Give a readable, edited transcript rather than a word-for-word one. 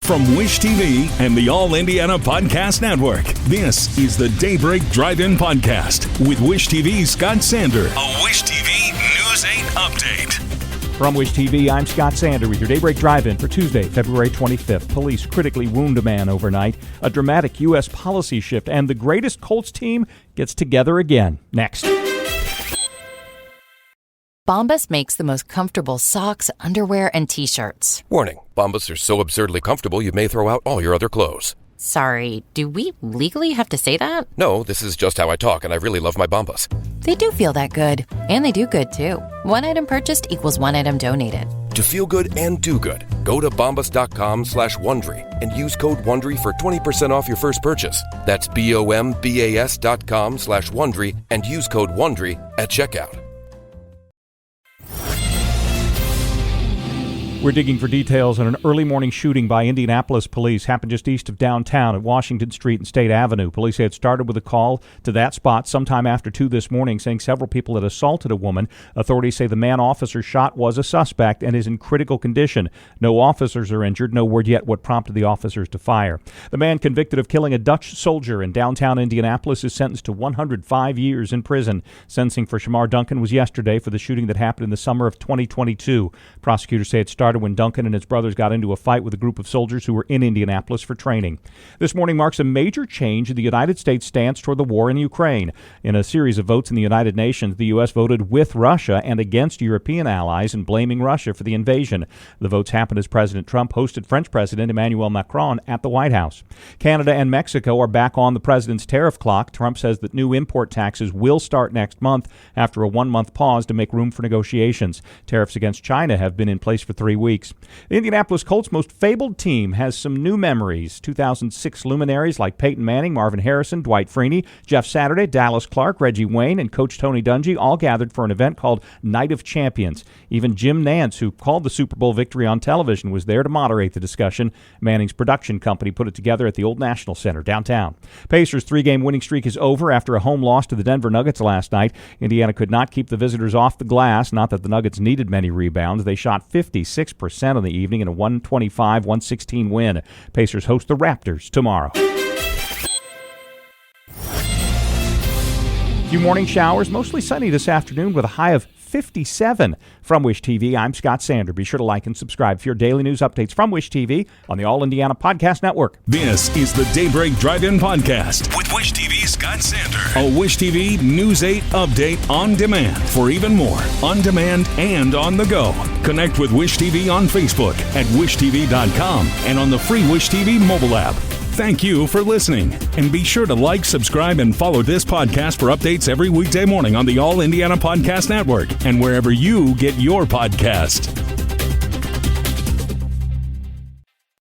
From Wish TV and the All Indiana Podcast Network, this is the Daybreak Drive-In Podcast with Wish TV's Scott Sander. A Wish TV News 8 update. From Wish TV, I'm Scott Sander with your Daybreak Drive-In for Tuesday, February 25th. Police critically wound a man overnight, a dramatic U.S. policy shift, and the greatest Colts team gets together again. Next. Bombas makes the most comfortable socks, underwear, and T-shirts. Warning, Bombas are so absurdly comfortable you may throw out all your other clothes. Sorry, do we legally have to say that? No, this is just how I talk, and I really love my Bombas. They do feel that good. And they do good, too. One item purchased equals one item donated. To feel good and do good, go to bombas.com/Wondery and use code WONDERY for 20% off your first purchase. That's BOMBAS.com/Wondery and use code WONDERY at checkout. We're digging for details on an early morning shooting by Indianapolis police. Happened just east of downtown at Washington Street and State Avenue. Police say it started with a call to that spot sometime after 2 this morning, saying several people had assaulted a woman. Authorities say the man officer shot was a suspect and is in critical condition. No officers are injured. No word yet what prompted the officers to fire. The man convicted of killing a Dutch soldier in downtown Indianapolis is sentenced to 105 years in prison. Sentencing for Shamar Duncan was yesterday for the shooting that happened in the summer of 2022. Prosecutors say it started when Duncan and his brothers got into a fight with a group of soldiers who were in Indianapolis for training. This morning marks a major change in the United States' stance toward the war in Ukraine. In a series of votes in the United Nations, the U.S. voted with Russia and against European allies in blaming Russia for the invasion. The votes happened as President Trump hosted French President Emmanuel Macron at the White House. Canada and Mexico are back on the president's tariff clock. Trump says that new import taxes will start next month after a one-month pause to make room for negotiations. Tariffs against China have been in place for 3 weeks. The Indianapolis Colts' most fabled team has some new memories. 2006 luminaries like Peyton Manning, Marvin Harrison, Dwight Freeney, Jeff Saturday, Dallas Clark, Reggie Wayne, and Coach Tony Dungy all gathered for an event called Night of Champions. Even Jim Nantz, who called the Super Bowl victory on television, was there to moderate the discussion. Manning's production company put it together at the Old National Center downtown. Pacers' 3-game winning streak is over after a home loss to the Denver Nuggets last night. Indiana could not keep the visitors off the glass. Not that the Nuggets needed many rebounds. They shot 56% on the evening in a 125-116 win. Pacers host the Raptors tomorrow. A few morning showers, mostly sunny this afternoon with a high of 57. From Wish TV, I'm Scott Sander. Be sure to like and subscribe for your daily news updates from Wish TV on the All Indiana Podcast Network. This is the Daybreak Drive-In Podcast with Wish TV's Scott Sander. A Wish TV News 8 update on demand for even more on demand and on the go. Connect with Wish TV on Facebook at wishtv.com and on the free Wish TV mobile app. Thank you for listening, and be sure to like, subscribe, and follow this podcast for updates every weekday morning on the All Indiana Podcast Network and wherever you get your podcast.